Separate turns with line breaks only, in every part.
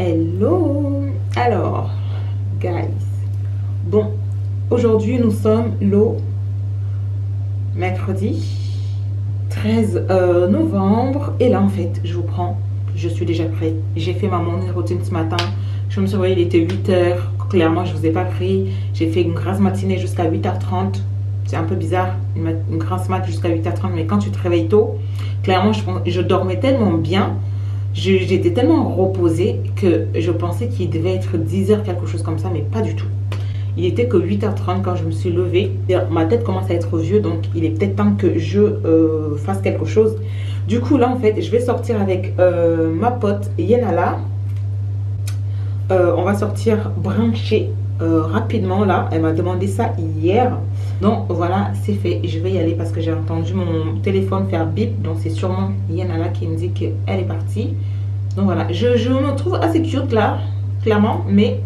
Hello. Alors, guys. Bon, aujourd'hui nous sommes le mercredi 13 novembre. Et là en fait, je vous prends, je suis déjà prête. J'ai fait ma morning routine ce matin. Je me suis réveillée, il était 8h. Clairement, je ne vous ai pas pris. J'ai fait une grasse matinée jusqu'à 8h30. C'est un peu bizarre, une grasse mat jusqu'à 8h30. Mais quand tu te réveilles tôt, clairement, je dormais tellement bien. J'étais tellement reposée que je pensais qu'il devait être 10h, quelque chose comme ça, mais pas du tout. Il était que 8h30 quand je me suis levée. Ma tête commence à être vieux, donc il est peut-être temps que je fasse quelque chose. Du coup, là, en fait, je vais sortir avec ma pote Yenala. On va sortir brancher rapidement, là. Elle m'a demandé ça hier. Donc, voilà, c'est fait. Je vais y aller parce que j'ai entendu mon téléphone faire bip. Donc, c'est sûrement Yenala qui me dit qu'elle est partie. Donc, voilà. Je me trouve assez cute, là, clairement. Mais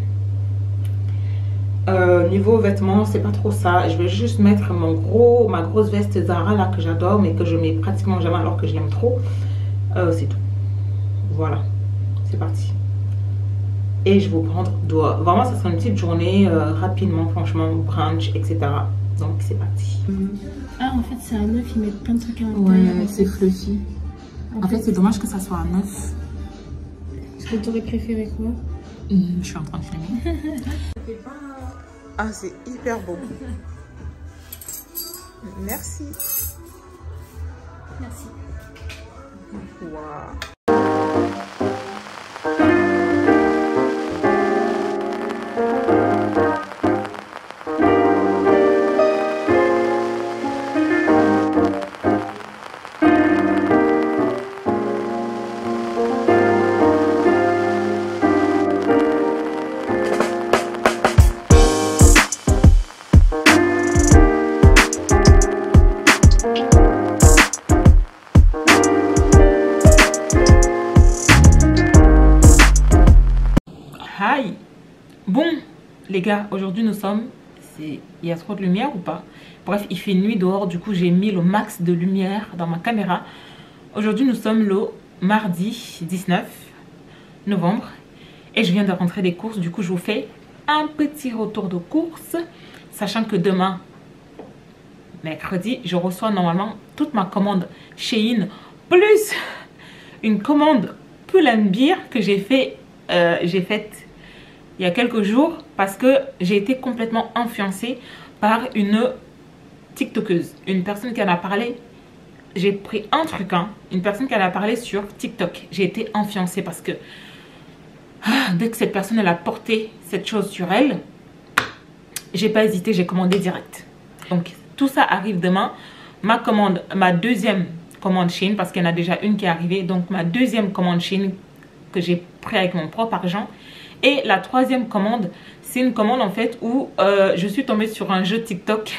niveau vêtements, c'est pas trop ça. Je vais juste mettre ma grosse veste Zara, là, que j'adore, mais que je mets pratiquement jamais alors que je l'aime trop. C'est tout. Voilà. C'est parti. Et je vais vous prendre doigt. Vraiment, ça sera une petite journée rapidement, franchement, brunch, etc. Donc, c'est parti.
Ah, en fait, c'est à 9, ils mettent plein de trucs à l'intérieur.
Ouais, c'est fluffy. En fait, c'est dommage que ça soit à 9.
Est-ce que tu aurais préféré quoi?
Je suis en train de filmer. Ah, c'est hyper beau. Merci.
Merci.
Waouh. Hi. Bon les gars, aujourd'hui nous sommes, il y a trop de lumière ou pas? Bref, il fait nuit dehors, du coup j'ai mis le max de lumière dans ma caméra. Aujourd'hui nous sommes le mardi 19 novembre et je viens de rentrer des courses. Du coup je vous fais un petit retour de courses, sachant que demain mercredi je reçois normalement toute ma commande Shein plus une commande Pull&Bear que j'ai faite il y a quelques jours parce que j'ai été complètement influencée par une TikTokeuse, une personne qui en a parlé. J'ai pris un truc, une personne qui en a parlé sur TikTok. J'ai été influencée parce que dès que cette personne elle a porté cette chose sur elle, j'ai pas hésité, j'ai commandé direct. Donc tout ça arrive demain. Ma deuxième commande Shein, parce qu'il y en a déjà une qui est arrivée, donc ma deuxième commande Shein que j'ai pris avec mon propre argent. Et la troisième commande, c'est une commande en fait où je suis tombée sur un jeu TikTok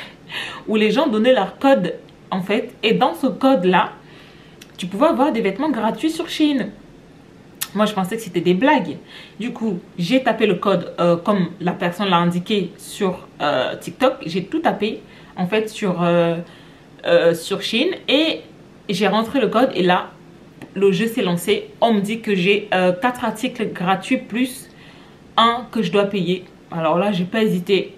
où les gens donnaient leur code en fait. Et dans ce code là, tu pouvais avoir des vêtements gratuits sur Shein. Moi je pensais que c'était des blagues. Du coup, j'ai tapé le code comme la personne l'a indiqué sur TikTok. J'ai tout tapé en fait sur Shein et j'ai rentré le code et là, le jeu s'est lancé. On me dit que j'ai 4 articles gratuits plus un que je dois payer. Alors là, j'ai pas hésité.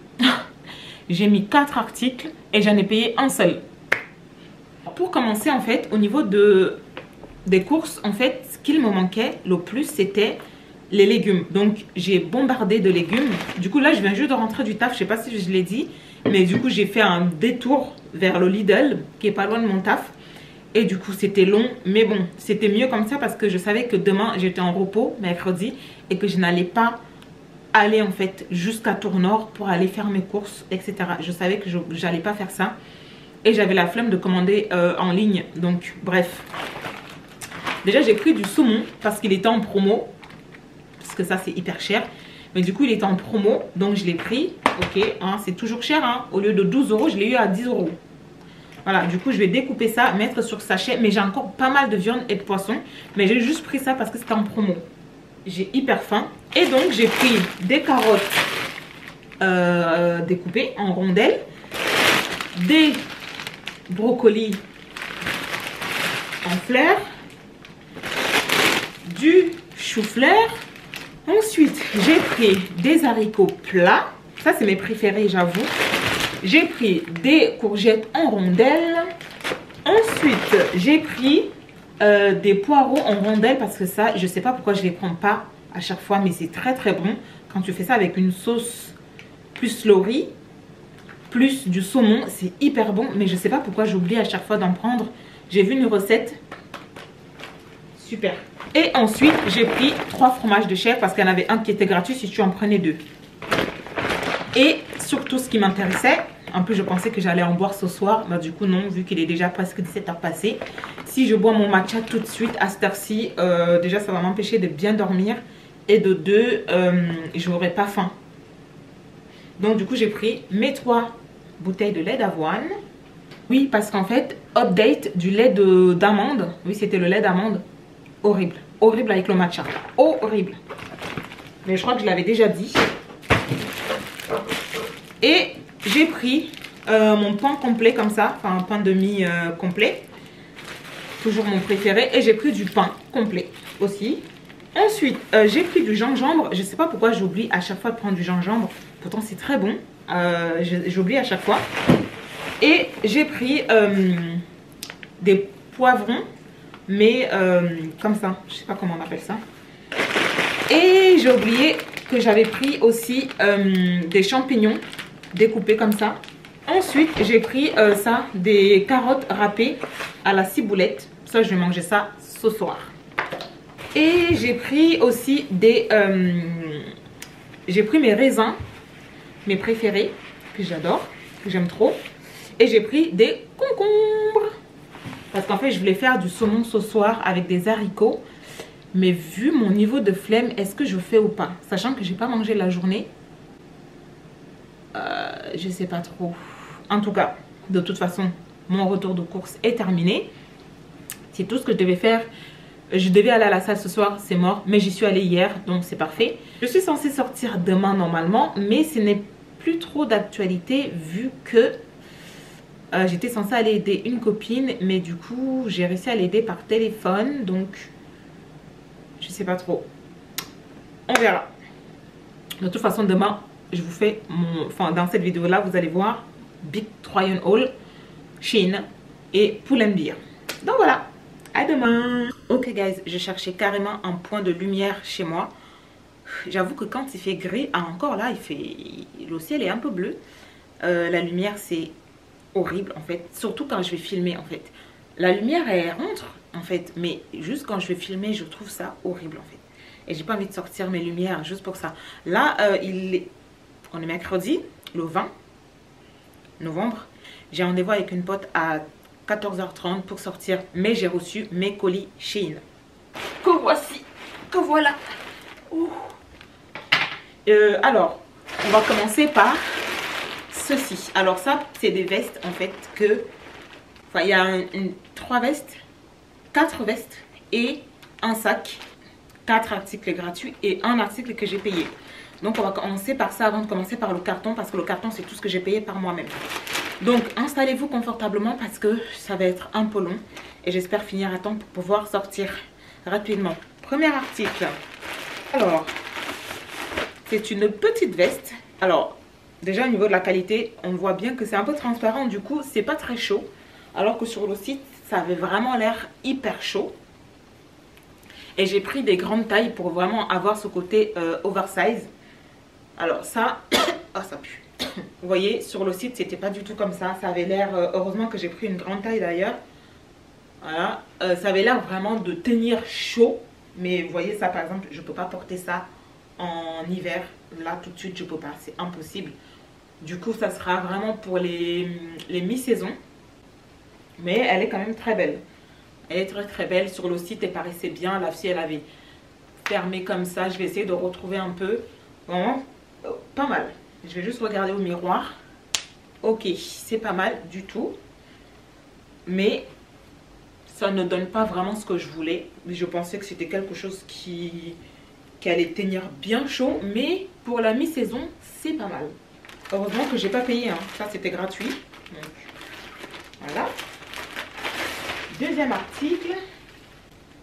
J'ai mis 4 articles et j'en ai payé un seul. Pour commencer, en fait, au niveau des courses, en fait, ce qu'il me manquait le plus, c'était les légumes. Donc, j'ai bombardé de légumes. Du coup, là, je viens juste de rentrer du taf. Je sais pas si je l'ai dit. Mais du coup, j'ai fait un détour vers le Lidl, qui est pas loin de mon taf. Et du coup, c'était long. Mais bon, c'était mieux comme ça parce que je savais que demain, j'étais en repos, mercredi. Et que je n'allais pas aller en fait jusqu'à Tournord pour aller faire mes courses, etc. Je savais que j'allais pas faire ça. Et j'avais la flemme de commander en ligne. Donc, bref. Déjà, j'ai pris du saumon parce qu'il était en promo. Parce que ça, c'est hyper cher. Mais du coup, il était en promo. Donc, je l'ai pris. Ok, c'est toujours cher. Au lieu de 12 €, je l'ai eu à 10 €. Voilà, du coup, je vais découper ça, mettre sur sachet. Mais j'ai encore pas mal de viande et de poisson. Mais j'ai juste pris ça parce que c'était en promo. J'ai hyper faim. Et donc, j'ai pris des carottes découpées en rondelles. Des brocolis en fleurs. Du chou-fleur. Ensuite, j'ai pris des haricots plats. Ça, c'est mes préférés, j'avoue. J'ai pris des courgettes en rondelles. Ensuite, j'ai pris des poireaux en rondelles parce que ça, je sais pas pourquoi je les prends pas à chaque fois, mais c'est très très bon. Quand tu fais ça avec une sauce plus le riz, plus du saumon, c'est hyper bon. Mais je sais pas pourquoi j'oublie à chaque fois d'en prendre. J'ai vu une recette. Super. Et ensuite, j'ai pris 3 fromages de chèvre parce qu'il y en avait un qui était gratuit si tu en prenais 2. Et surtout, ce qui m'intéressait, en plus je pensais que j'allais en boire ce soir. Bah, du coup, non, vu qu'il est déjà presque 17h passé. Si je bois mon matcha tout de suite à cette heure-ci, déjà ça va m'empêcher de bien dormir. Et de 2, je n'aurai pas faim. Donc du coup, j'ai pris mes 3 bouteilles de lait d'avoine. Oui, parce qu'en fait, update du lait d'amande. Oui, c'était le lait d'amande. Horrible. Horrible avec le matcha. Horrible. Mais je crois que je l'avais déjà dit. Et j'ai pris mon pain complet comme ça. Enfin, un pain demi complet. Toujours mon préféré. Et j'ai pris du pain complet aussi. Ensuite, j'ai pris du gingembre. Je ne sais pas pourquoi j'oublie à chaque fois de prendre du gingembre. Pourtant, c'est très bon. J'oublie à chaque fois. Et j'ai pris des poivrons. Mais comme ça, je sais pas comment on appelle ça. Et j'ai oublié que j'avais pris aussi des champignons découpés comme ça. Ensuite, j'ai pris ça, des carottes râpées à la ciboulette. Ça, je vais manger ça ce soir. Et j'ai pris aussi des... j'ai pris mes raisins, mes préférés, que j'adore, que j'aime trop. Et j'ai pris des concombres. Parce qu'en fait, je voulais faire du saumon ce soir avec des haricots. Mais vu mon niveau de flemme, est-ce que je fais ou pas? Sachant que j'ai pas mangé la journée. Je sais pas trop. En tout cas, de toute façon, mon retour de course est terminé. C'est tout ce que je devais faire. Je devais aller à la salle ce soir, c'est mort. Mais j'y suis allée hier, donc c'est parfait. Je suis censée sortir demain normalement. Mais ce n'est plus trop d'actualité vu que... j'étais censée aller aider une copine, mais du coup, j'ai réussi à l'aider par téléphone. Donc, je sais pas trop. On verra. De toute façon, demain, je vous fais mon... Enfin, dans cette vidéo-là, vous allez voir Big Try and Haul, Shein et Pull&Bear. Donc voilà, à demain. Ok, guys, je cherchais carrément un point de lumière chez moi. J'avoue que quand il fait gris, encore là, le ciel est un peu bleu. La lumière, c'est... horrible en fait, surtout quand je vais filmer en fait. La lumière elle rentre en fait, mais juste quand je vais filmer je trouve ça horrible en fait. Et j'ai pas envie de sortir mes lumières juste pour ça. Là on est mercredi, le 20 novembre. J'ai rendez-vous avec une pote à 14h30 pour sortir, mais j'ai reçu mes colis Shein. Que voici, que voilà. Alors, on va commencer par ceci. Alors ça, c'est des vestes en fait que... Enfin, il y a 3 vestes, 4 vestes et un sac. 4 articles gratuits et un article que j'ai payé. Donc on va commencer par ça avant de commencer par le carton, parce que le carton c'est tout ce que j'ai payé par moi-même. Donc installez-vous confortablement parce que ça va être un peu long. Et j'espère finir à temps pour pouvoir sortir rapidement. Premier article. Alors, c'est une petite veste. Alors... déjà au niveau de la qualité, on voit bien que c'est un peu transparent, du coup c'est pas très chaud. Alors que sur le site, ça avait vraiment l'air hyper chaud. Et j'ai pris des grandes tailles pour vraiment avoir ce côté oversize. Alors ça, oh ça pue. Vous voyez, sur le site, c'était pas du tout comme ça. Ça avait l'air, heureusement que j'ai pris une grande taille d'ailleurs. Voilà, ça avait l'air vraiment de tenir chaud. Mais vous voyez ça par exemple, je peux pas porter ça en hiver. Là tout de suite je peux pas, c'est impossible. Du coup ça sera vraiment pour les mi-saison. Mais elle est quand même très belle. Elle est très très belle. Sur le site elle paraissait bien. La fille elle avait fermé comme ça. Je vais essayer de retrouver un peu. Vraiment pas mal. Je vais juste regarder au miroir. Ok, c'est pas mal du tout. Mais ça ne donne pas vraiment ce que je voulais. Je pensais que c'était quelque chose qui allait tenir bien chaud. Mais pour la mi-saison, c'est pas mal. Heureusement que j'ai pas payé. Hein. Ça, c'était gratuit. Donc, voilà. Deuxième article.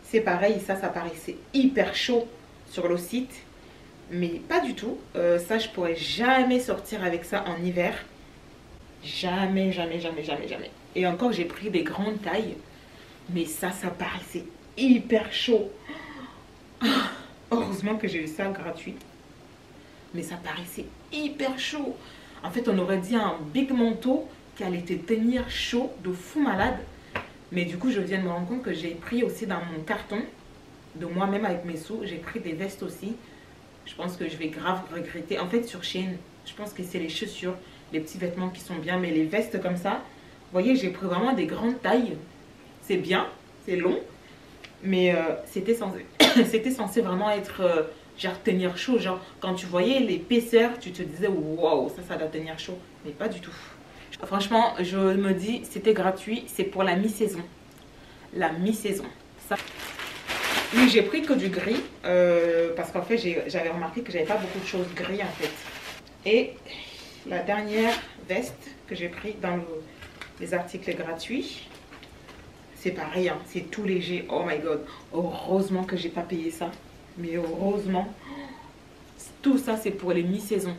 C'est pareil. Ça paraissait hyper chaud sur le site. Mais pas du tout. Ça, je pourrais jamais sortir avec ça en hiver. Jamais, jamais, jamais, jamais, jamais. Et encore, j'ai pris des grandes tailles. Mais ça paraissait hyper chaud. Heureusement que j'ai eu ça gratuit. Mais ça paraissait hyper chaud. En fait, on aurait dit un big manteau qui allait te tenir chaud de fou malade. Mais du coup, je viens de me rendre compte que j'ai pris aussi dans mon carton de moi-même avec mes sous. J'ai pris des vestes aussi. Je pense que je vais grave regretter. En fait, sur Shein, je pense que c'est les chaussures, les petits vêtements qui sont bien. Mais les vestes comme ça, vous voyez, j'ai pris vraiment des grandes tailles. C'est bien, c'est long. Mais c'était censé vraiment être, genre tenir chaud. Genre, quand tu voyais l'épaisseur, tu te disais, waouh, ça doit tenir chaud. Mais pas du tout. Franchement, je me dis, c'était gratuit. C'est pour la mi-saison. La mi-saison. Ça. Oui, j'ai pris que du gris. Parce qu'en fait, j'avais remarqué que j'avais pas beaucoup de choses gris en fait. Et la dernière veste que j'ai pris dans les articles gratuits. C'est pareil, hein, c'est tout léger. Oh my god. Heureusement que j'ai pas payé ça. Mais heureusement. Tout ça, c'est pour les mi-saisons.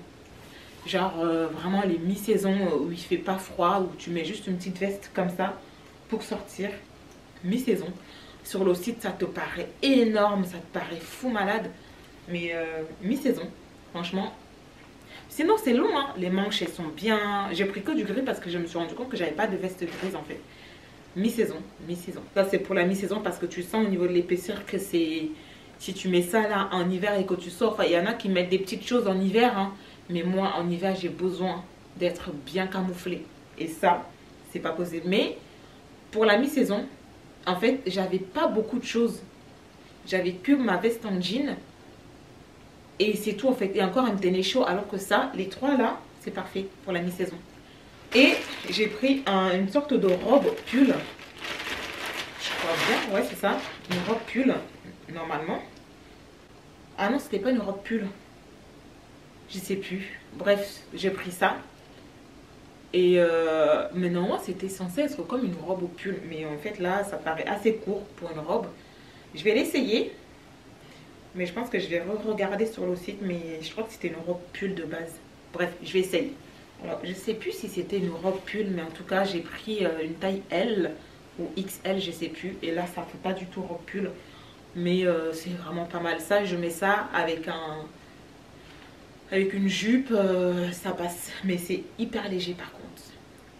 Genre vraiment les mi-saisons où il fait pas froid, où tu mets juste une petite veste comme ça pour sortir. Mi-saison. Sur le site, ça te paraît énorme, ça te paraît fou malade. Mais mi-saison, franchement. Sinon, c'est long, hein. Les manches, elles sont bien. J'ai pris que du gris parce que je me suis rendu compte que j'avais pas de veste grise en fait. Mi-saison, mi-saison. Ça, c'est pour la mi-saison parce que tu sens au niveau de l'épaisseur que c'est... Si tu mets ça là en hiver et que tu sors, il y en a qui mettent des petites choses en hiver, hein. Mais moi, en hiver, j'ai besoin d'être bien camouflée. Et ça, c'est pas possible. Mais pour la mi-saison, en fait, j'avais pas beaucoup de choses. J'avais que ma veste en jean. Et c'est tout en fait. Et encore, elle me tenait chaud. Alors que ça, les trois là, c'est parfait pour la mi-saison. Et j'ai pris une sorte de robe pull. Je crois bien, ouais, c'est ça. Une robe pull, normalement. Ah non, c'était pas une robe pull. Je sais plus. Bref, j'ai pris ça. Et mais normalement, c'était censé être comme une robe au pull. Mais en fait, là, ça paraît assez court pour une robe. Je vais l'essayer. Mais je pense que je vais re-regarder sur le site. Mais je crois que c'était une robe pull de base. Bref, je vais essayer. Alors, je sais plus si c'était une robe pull. Mais en tout cas, j'ai pris une taille L ou XL, je sais plus. Et là, ça fait pas du tout robe pull. Mais c'est vraiment pas mal. Ça, je mets ça avec une jupe, ça passe. Mais c'est hyper léger par contre.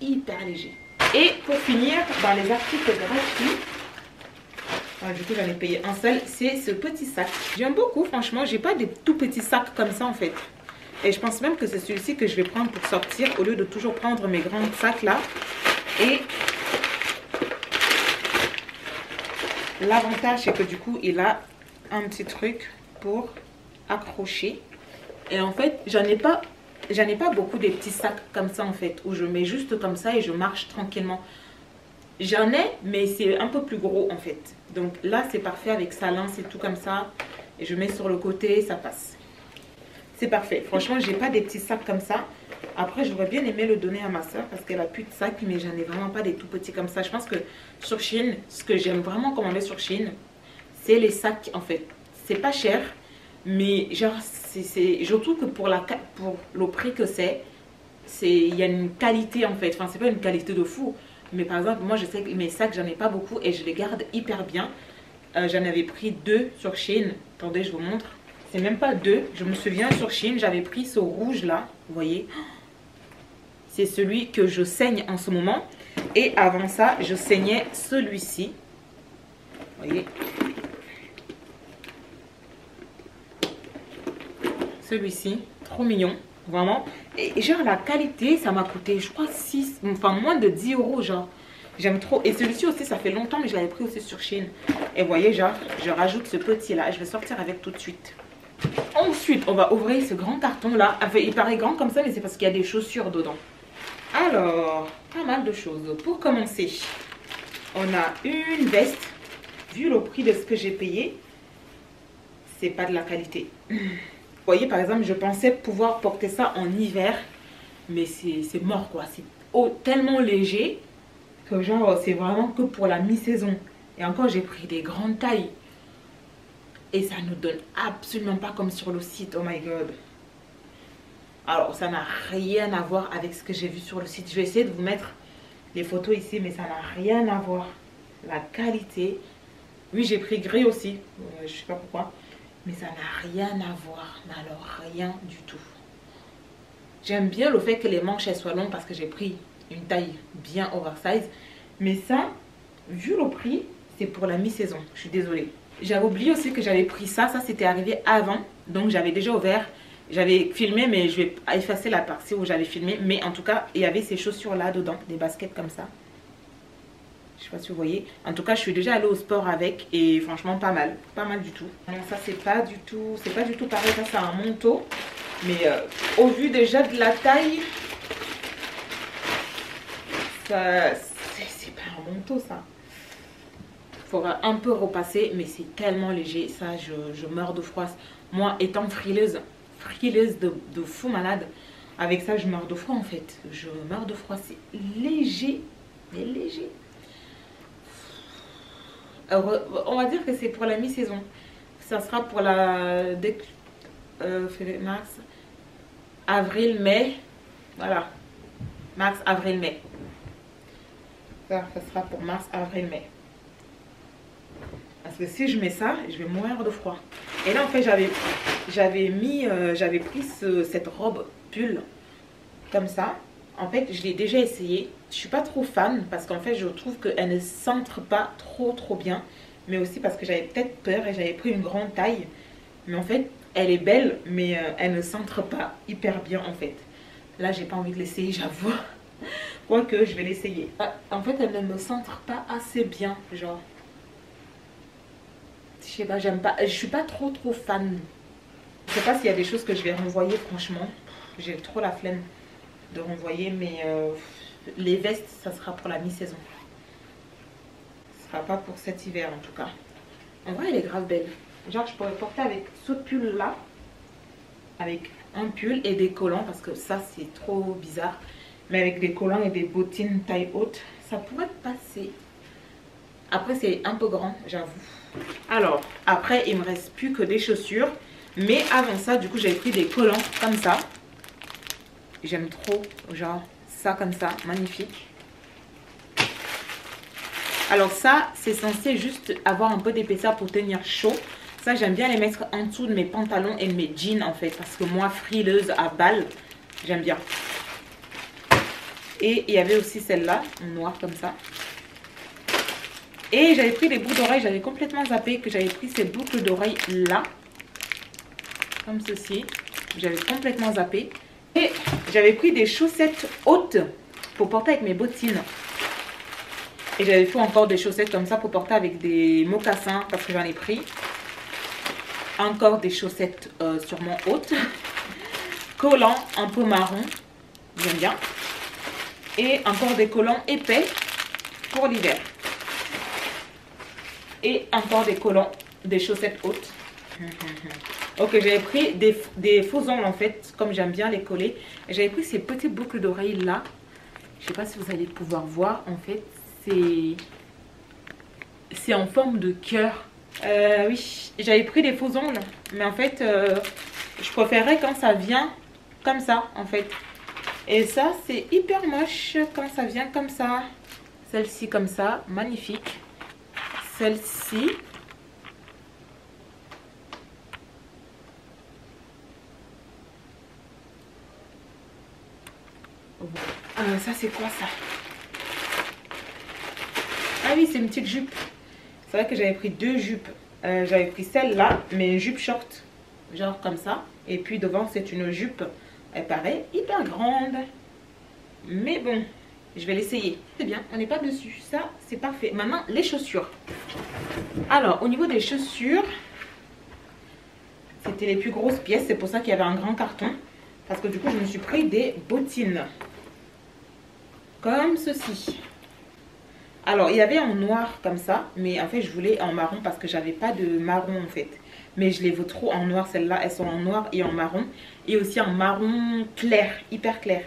Hyper léger. Et pour finir, dans les articles gratuits, du coup j'en ai payé un seul, c'est ce petit sac. J'aime beaucoup, franchement. J'ai pas des tout petits sacs comme ça en fait. Et je pense même que c'est celui-ci que je vais prendre pour sortir au lieu de toujours prendre mes grands sacs là. Et l'avantage c'est que du coup il a un petit truc pour accrocher. Et en fait, j'en ai pas beaucoup des petits sacs comme ça en fait, où je mets juste comme ça et je marche tranquillement. J'en ai, mais c'est un peu plus gros en fait. Donc là, c'est parfait avec sa lance et tout comme ça. Et je mets sur le côté, ça passe. C'est parfait. Franchement, j'ai pas des petits sacs comme ça. Après, j'aurais bien aimé le donner à ma soeur parce qu'elle a plus de sacs, mais j'en ai vraiment pas des tout petits comme ça. Je pense que sur Shein, ce que j'aime vraiment commander sur Shein, c'est les sacs en fait. C'est pas cher. Mais genre, je trouve que pour le prix que il y a une qualité en fait. Enfin, c'est pas une qualité de fou. Mais par exemple, moi je sais que mes sacs, j'en ai pas beaucoup et je les garde hyper bien. J'en avais pris 2 sur Shein. Attendez, je vous montre. C'est même pas 2. Je me souviens sur Shein, j'avais pris ce rouge là. Vous voyez? C'est celui que je saigne en ce moment. Et avant ça, je saignais celui-ci. Vous voyez? Celui-ci, trop mignon, vraiment. Et genre la qualité, ça m'a coûté, je crois, moins de 10 € genre. J'aime trop. Et celui-ci aussi, ça fait longtemps, mais je l'avais pris aussi sur Shein. Et vous voyez, genre, je rajoute ce petit-là. Je vais sortir avec tout de suite. Ensuite, on va ouvrir ce grand carton-là. Enfin, il paraît grand comme ça, mais c'est parce qu'il y a des chaussures dedans. Alors, pas mal de choses. Pour commencer, on a une veste. Vu le prix de ce que j'ai payé, c'est pas de la qualité. Vous voyez, par exemple, je pensais pouvoir porter ça en hiver, mais c'est mort quoi. C'est tellement léger que genre, c'est vraiment que pour la mi-saison. Et encore, j'ai pris des grandes tailles. et ça ne donne absolument pas comme sur le site. Oh my god. Alors ça n'a rien à voir avec ce que j'ai vu sur le site. Je vais essayer de vous mettre les photos ici, mais ça n'a rien à voir. La qualité, oui j'ai pris gris aussi, je sais pas pourquoi, mais ça n'a rien à voir, mais alors rien du tout. J'aime bien le fait que les manches elles soient longues parce que j'ai pris une taille bien oversize, mais ça, vu le prix, c'est pour la mi-saison. Je suis désolée. J'avais oublié aussi que j'avais pris ça, c'était arrivé avant, donc j'avais déjà ouvert. J'avais filmé, mais je vais effacer la partie où j'avais filmé. Mais en tout cas, il y avait ces chaussures là dedans, des baskets comme ça. Je sais pas si vous voyez. En tout cas, je suis déjà allée au sport avec et franchement pas mal du tout. Non, ça c'est pas du tout pareil. Ça c'est un manteau, mais au vu déjà de la taille, ça c'est pas un manteau ça. Faudra un peu repasser, mais c'est tellement léger. Ça, je meurs de froid. Moi, étant frileuse de fou malade, avec ça je meurs de froid en fait. Je meurs de froid, c'est léger, mais léger. Alors, on va dire que c'est pour la mi-saison. Ça sera pour la mars, avril, mai. Voilà, mars, avril, mai. Ça sera pour mars, avril, mai. Parce que si je mets ça, je vais mourir de froid. Et là en fait j'avais pris cette robe pull comme ça. En fait je l'ai déjà essayé. Je suis pas trop fan parce qu'en fait je trouve qu'elle ne centre pas trop bien. Mais aussi parce que j'avais peut-être peur et j'avais pris une grande taille. Mais en fait elle est belle mais elle ne centre pas hyper bien en fait. Là j'ai pas envie de l'essayer, j'avoue. Quoique je vais l'essayer. En fait elle ne me centre pas assez bien, genre. Je sais pas, j'aime pas, je suis pas trop fan. Je sais pas s'il y a des choses que je vais renvoyer franchement. J'ai trop la flemme de renvoyer, mais les vestes ça sera pour la mi-saison. Ce sera pas pour cet hiver en tout cas. En vrai elle est grave belle. Genre je pourrais porter avec ce pull là, avec un pull et des collants parce que ça c'est trop bizarre. Mais avec des collants et des bottines taille haute, ça pourrait passer. Après c'est un peu grand j'avoue. Alors après il me reste plus que des chaussures. Mais avant ça du coup j'avais pris des collants comme ça. J'aime trop genre ça comme ça, magnifique. Alors ça c'est censé juste avoir un peu d'épaisseur pour tenir chaud. Ça j'aime bien les mettre en dessous de mes pantalons et de mes jeans en fait. Parce que moi frileuse à balles, j'aime bien. Et il y avait aussi celle-là en noir comme ça. Et j'avais pris des boucles d'oreilles, j'avais complètement zappé que j'avais pris ces boucles d'oreilles là. Comme ceci. J'avais complètement zappé. Et j'avais pris des chaussettes hautes pour porter avec mes bottines. Et j'avais fait encore des chaussettes comme ça pour porter avec des mocassins parce que j'en ai pris. Encore des chaussettes sûrement hautes. Collants un peu marron. J'aime bien. Et encore des collants épais pour l'hiver. Et encore des collants, des chaussettes hautes. Ok, j'avais pris des faux ongles en fait, comme j'aime bien les coller. J'avais pris ces petites boucles d'oreilles là. Je sais pas si vous allez pouvoir voir en fait. C'est en forme de cœur. Oui, j'avais pris des faux ongles. Mais en fait, je préférais quand ça vient comme ça en fait. Et ça, c'est hyper moche quand ça vient comme ça. Celle-ci comme ça, magnifique. Celle-ci. Ça, c'est quoi ça? Ah oui, c'est une petite jupe. C'est vrai que j'avais pris deux jupes. J'avais pris celle-là, mais une jupe short. Genre comme ça. Et puis devant, c'est une jupe. Elle paraît hyper grande. Mais bon, je vais l'essayer. C'est bien, on n'est pas dessus. Ça, c'est parfait. Maintenant, les chaussures. Alors, au niveau des chaussures, c'était les plus grosses pièces. C'est pour ça qu'il y avait un grand carton. Parce que du coup, je me suis pris des bottines. Comme ceci. Alors, il y avait en noir comme ça. Mais en fait, je voulais en marron parce que j'avais pas de marron en fait. Mais je les veux trop en noir. Celles-là, elles sont en noir et en marron. Et aussi en marron clair, hyper clair.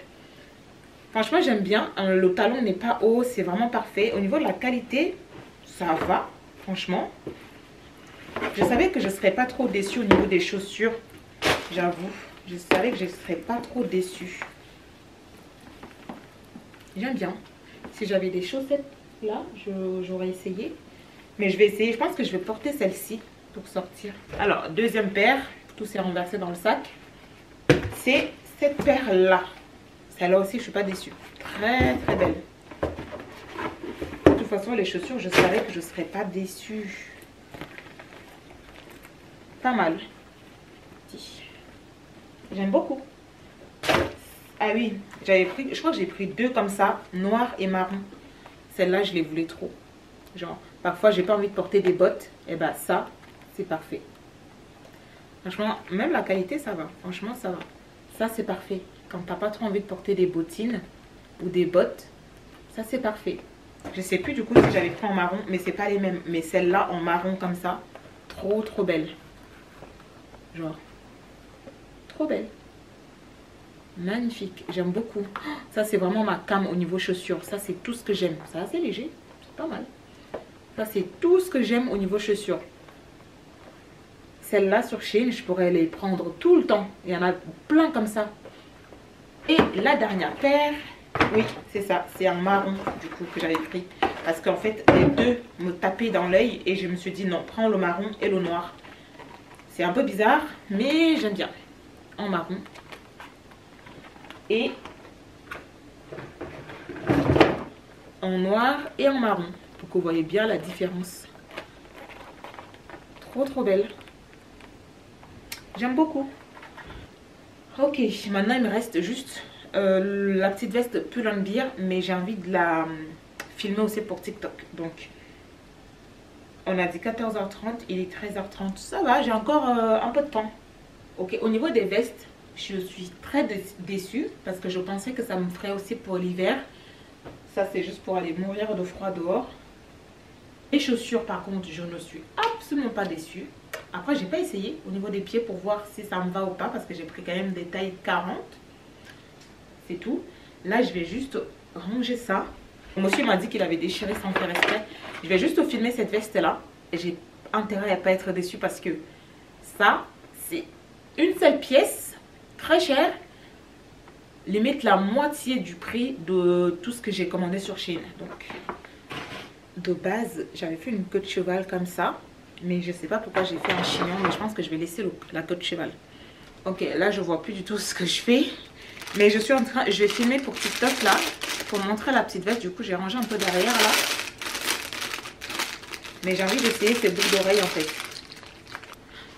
Franchement, j'aime bien. Le talon n'est pas haut, c'est vraiment parfait. Au niveau de la qualité, ça va, franchement. Je savais que je ne serais pas trop déçue au niveau des chaussures. J'avoue. Je savais que je ne serais pas trop déçue. J'aime bien. Si j'avais des chaussettes là, j'aurais essayé. Mais je vais essayer. Je pense que je vais porter celle-ci pour sortir. Alors, deuxième paire. Tout s'est renversé dans le sac. C'est cette paire-là. Celle-là aussi, je ne suis pas déçue. Très, très belle. De toute façon, les chaussures, je savais que je ne serais pas déçue. Pas mal. J'aime beaucoup. Ah oui, j'avais pris, je crois que j'ai pris 2 comme ça, noir et marron. Celle-là, je les voulais trop. Genre, parfois, j'ai pas envie de porter des bottes. Et ben ça, c'est parfait. Franchement, même la qualité, ça va. Franchement, ça va. Ça, c'est parfait. Quand t'as pas trop envie de porter des bottines ou des bottes, ça, c'est parfait. Je sais plus du coup si j'avais pris en marron, mais c'est pas les mêmes. Mais celle-là, en marron comme ça, trop, trop belle. Genre, trop belle. Magnifique, j'aime beaucoup. Ça, c'est vraiment ma came au niveau chaussures. Ça, c'est tout ce que j'aime. C'est assez léger, c'est pas mal. Ça, c'est tout ce que j'aime au niveau chaussures. Celle-là sur Shein, je pourrais les prendre tout le temps. Il y en a plein comme ça. Et la dernière paire, oui, c'est ça. C'est un marron, du coup, que j'avais pris. Parce qu'en fait, les deux me tapaient dans l'œil. Et je me suis dit, non, prends le marron et le noir. C'est un peu bizarre, mais j'aime bien. En marron. Et en noir et en marron. Pour que vous voyez bien la différence. Trop, trop belle. J'aime beaucoup. Ok, maintenant il me reste juste la petite veste Pull&Bear, mais j'ai envie de la filmer aussi pour TikTok. Donc, on a dit 14h30, il est 13h30. Ça va, j'ai encore un peu de temps. Ok, au niveau des vestes, je suis très déçue parce que je pensais que ça me ferait aussi pour l'hiver. Ça, c'est juste pour aller mourir de froid dehors. Les chaussures, par contre, je ne suis absolument pas déçue. Après, j'ai pas essayé au niveau des pieds pour voir si ça me va ou pas parce que j'ai pris quand même des tailles 40. C'est tout. Là, je vais juste ranger ça. Le monsieur m'a dit qu'il avait déchiré sans faire exprès. Je vais juste filmer cette veste-là. Et j'ai intérêt à pas être déçue parce que ça, c'est une seule pièce, très chère. Limite la moitié du prix de tout ce que j'ai commandé sur Shein. Donc, de base, j'avais fait une queue de cheval comme ça. Mais je sais pas pourquoi j'ai fait un chignon. Mais je pense que je vais laisser la queue de cheval. Ok, là je vois plus du tout ce que je fais. Mais je suis en train, je vais filmer pour TikTok là. Pour montrer la petite veste. Du coup j'ai rangé un peu derrière là. Mais j'ai envie d'essayer ces boucles d'oreilles en fait.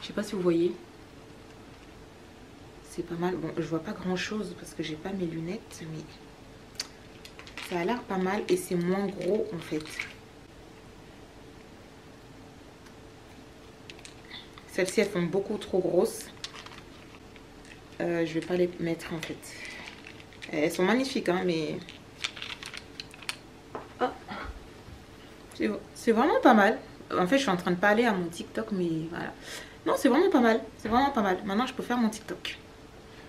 Je sais pas si vous voyez. C'est pas mal. Bon, je vois pas grand chose parce que j'ai pas mes lunettes. Mais ça a l'air pas mal et c'est moins gros en fait. Celles-ci, elles font beaucoup trop grosses. Je vais pas les mettre en fait. Elles sont magnifiques, hein, mais... Oh. C'est vraiment pas mal. En fait, je suis en train de parler à mon TikTok, mais voilà. Non, c'est vraiment pas mal. C'est vraiment pas mal. Maintenant, je peux faire mon TikTok.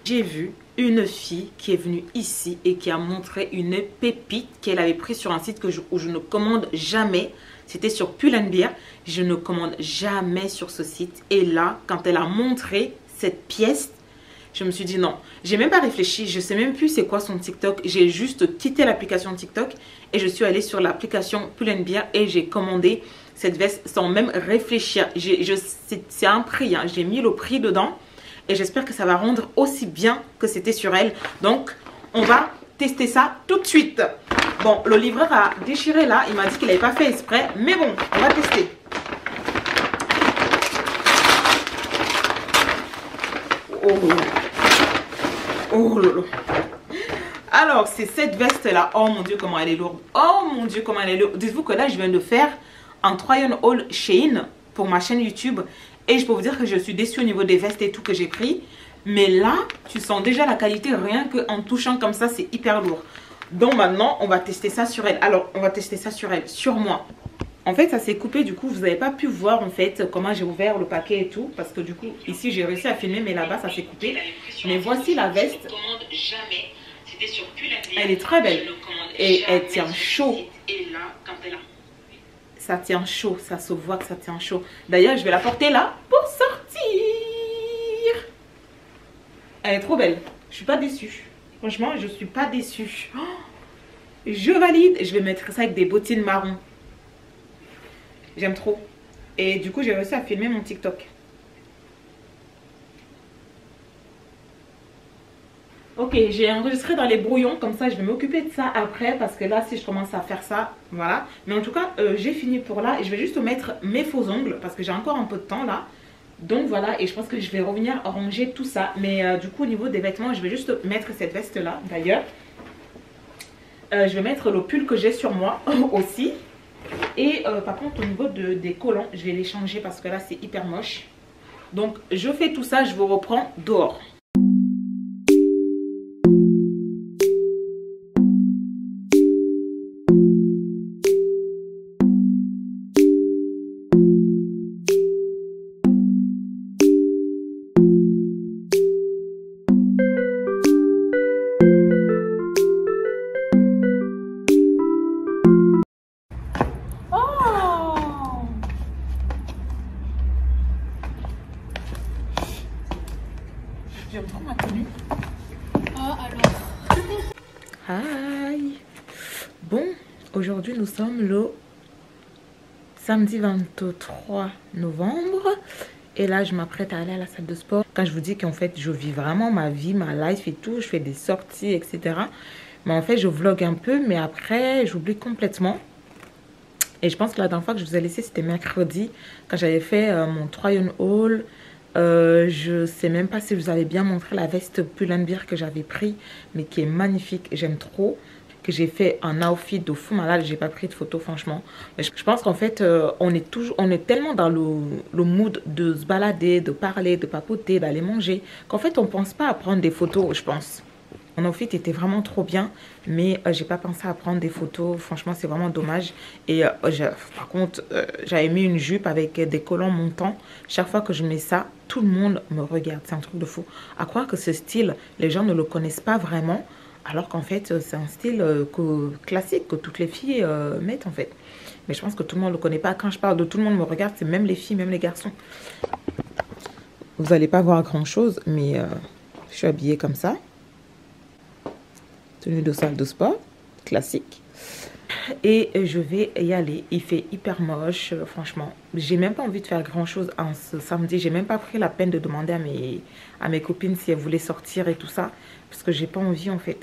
J'ai vu une fille qui est venue ici et qui a montré une pépite qu'elle avait prise sur un site où je ne commande jamais. C'était sur Pull&Bear. Je ne commande jamais sur ce site. Et là, quand elle a montré cette pièce, je me suis dit non. J'ai même pas réfléchi. Je sais même plus c'est quoi son TikTok. J'ai juste quitté l'application TikTok et je suis allée sur l'application Pull&Bear et j'ai commandé cette veste sans même réfléchir. C'est un prix. Hein. J'ai mis le prix dedans et j'espère que ça va rendre aussi bien que c'était sur elle. Donc, on va tester ça tout de suite. Bon, le livreur a déchiré là. Il m'a dit qu'il n'avait pas fait exprès. Mais bon, on va tester. Oh lolo. Alors, c'est cette veste-là. Oh mon Dieu, comment elle est lourde. Oh mon Dieu, comment elle est lourde. Dites-vous que là, je viens de faire un try on haul Shein pour ma chaîne YouTube. Et je peux vous dire que je suis déçue au niveau des vestes et tout que j'ai pris. Mais là, tu sens déjà la qualité. Rien qu'en touchant comme ça, c'est hyper lourd. Donc maintenant, on va tester ça sur elle. Alors, on va tester ça sur elle, sur moi. En fait, ça s'est coupé. Du coup, vous n'avez pas pu voir en fait comment j'ai ouvert le paquet et tout. Parce que du coup, ici, j'ai réussi à filmer. Mais là-bas, ça s'est coupé. Mais voici la veste. Elle est très belle. Et elle tient chaud. ça tient chaud, ça se voit que ça tient chaud. D'ailleurs, je vais la porter là pour sortir. Elle est trop belle, je suis pas déçue. Franchement, je suis pas déçue. Oh, je valide. Je vais mettre ça avec des bottines marron. J'aime trop. Et du coup, j'ai réussi à filmer mon TikTok. Ok, j'ai enregistré dans les brouillons, comme ça je vais m'occuper de ça après, parce que là si je commence à faire ça, voilà. Mais en tout cas, j'ai fini pour là et je vais juste mettre mes faux ongles parce que j'ai encore un peu de temps là. Donc voilà, et je pense que je vais revenir ranger tout ça. Mais du coup au niveau des vêtements, je vais juste mettre cette veste là d'ailleurs. Je vais mettre le pull que j'ai sur moi aussi. Et par contre au niveau des collants, je vais les changer parce que là c'est hyper moche. Donc je fais tout ça, je vous reprends dehors. J'aime trop ma tenue.
Ah, alors.
Hi. Bon, aujourd'hui nous sommes le samedi 23 novembre. Et là, je m'apprête à aller à la salle de sport. Quand je vous dis qu'en fait, je vis vraiment ma vie, ma life et tout. Je fais des sorties, etc. Mais en fait, je vlog un peu. Mais après, j'oublie complètement. Et je pense que la dernière fois que je vous ai laissé, c'était mercredi. Quand j'avais fait mon try on haul. Je sais même pas si je vous avais bien montré la veste Pull&Bear que j'avais pris, mais qui est magnifique, j'aime trop, que j'ai fait un outfit de fou malade. J'ai pas pris de photo franchement, mais je pense qu'en fait on est tellement dans le mood de se balader, de parler, de papoter, d'aller manger, qu'en fait on pense pas à prendre des photos. Je pense mon outfit était vraiment trop bien, mais j'ai pas pensé à prendre des photos. Franchement, c'est vraiment dommage. Et par contre, j'avais mis une jupe avec des collants montants. Chaque fois que je mets ça, tout le monde me regarde. C'est un truc de fou. À croire que ce style, les gens ne le connaissent pas vraiment, alors qu'en fait, c'est un style classique que toutes les filles mettent en fait. Mais je pense que tout le monde ne le connaît pas. Quand je parle de tout le monde me regarde, c'est même les filles, même les garçons. Vous n'allez pas voir grand chose, mais je suis habillée comme ça. Tenue de salle de sport, classique. Et je vais y aller. Il fait hyper moche, franchement. J'ai même pas envie de faire grand chose en ce samedi. J'ai même pas pris la peine de demander à mes copines si elles voulaient sortir et tout ça. Parce que j'ai pas envie en fait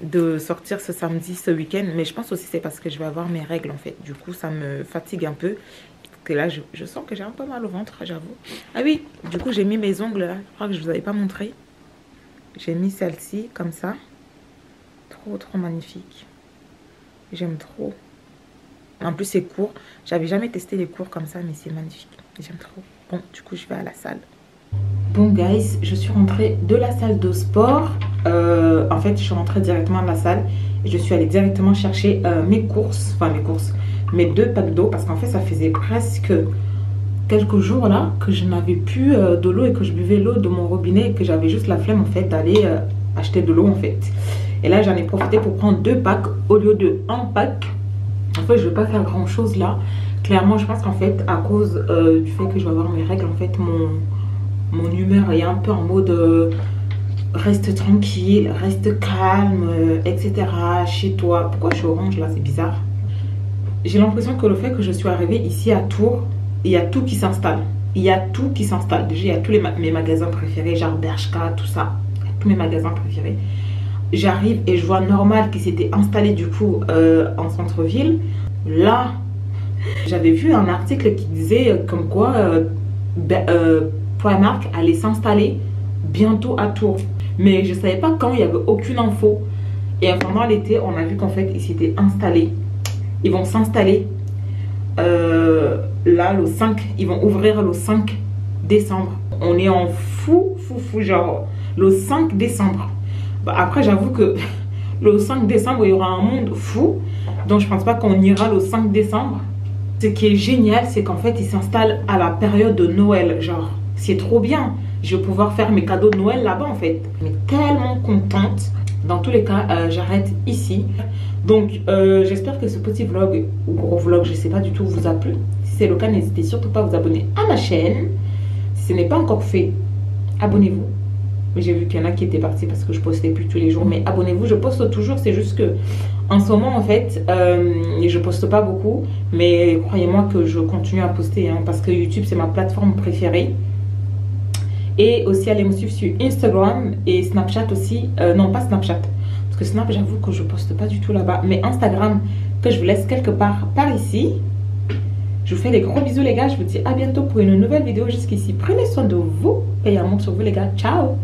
de sortir ce samedi, ce week-end. Mais je pense aussi c'est parce que je vais avoir mes règles en fait. Du coup ça me fatigue un peu. Parce que là je sens que j'ai un peu mal au ventre, j'avoue. Ah oui, du coup j'ai mis mes ongles là. Je crois que je vous avais pas montré. J'ai mis celle-ci comme ça. Trop magnifique. J'aime trop. En plus c'est court. J'avais jamais testé les cours comme ça, mais c'est magnifique. J'aime trop. Bon, du coup je vais à la salle. Bon guys, je suis rentrée de la salle de sport. En fait je suis rentrée directement de la salle. Et je suis allée directement chercher mes courses. Enfin mes courses. Mes 2 packs d'eau. Parce qu'en fait ça faisait presque quelques jours là que je n'avais plus de l'eau. Et que je buvais l'eau de mon robinet. Et que j'avais juste la flemme en fait d'aller acheter de l'eau en fait. Et là, j'en ai profité pour prendre 2 packs au lieu de 1 pack. En fait, je ne vais pas faire grand chose là. Clairement, je pense qu'en fait, à cause du fait que je vais avoir mes règles, en fait, mon humeur est un peu en mode reste tranquille, reste calme, etc. Chez toi. Pourquoi je suis orange là? C'est bizarre. J'ai l'impression que le fait que je suis arrivée ici à Tours, il y a tout qui s'installe. Il y a tout qui s'installe. Déjà, il y a tous mes magasins préférés, genre Bershka, tout ça. Tous mes magasins préférés. J'arrive et je vois Normal qui s'était installé du coup en centre-ville. Là, j'avais vu un article qui disait comme quoi Primark allait s'installer bientôt à Tours. Mais je ne savais pas quand, il n'y avait aucune info. Et pendant l'été, on a vu qu'en fait, ils s'étaient installés. Ils vont s'installer là le 5. Ils vont ouvrir le 5 décembre. On est en fou, genre le 5 décembre. Bah après, j'avoue que le 5 décembre, il y aura un monde fou. Donc, je pense pas qu'on ira le 5 décembre. Ce qui est génial, c'est qu'en fait, ils s'installent à la période de Noël. Genre, c'est trop bien. Je vais pouvoir faire mes cadeaux de Noël là-bas, en fait. Mais tellement contente. Dans tous les cas, j'arrête ici. Donc, j'espère que ce petit vlog ou gros vlog, je sais pas du tout, vous a plu. Si c'est le cas, n'hésitez surtout pas à vous abonner à ma chaîne. Si ce n'est pas encore fait, abonnez-vous. J'ai vu qu'il y en a qui étaient partis parce que je postais plus tous les jours. Mais abonnez-vous, je poste toujours. C'est juste que en ce moment, en fait, je poste pas beaucoup. Mais croyez-moi que je continue à poster. Hein, parce que YouTube, c'est ma plateforme préférée. Et aussi, allez me suivre sur Instagram et Snapchat aussi. Non, pas Snapchat. Parce que Snap, j'avoue que je poste pas du tout là-bas. Mais Instagram, que je vous laisse quelque part par ici. Je vous fais des gros bisous les gars. Je vous dis à bientôt pour une nouvelle vidéo jusqu'ici. Prenez soin de vous. Et amour sur vous les gars. Ciao.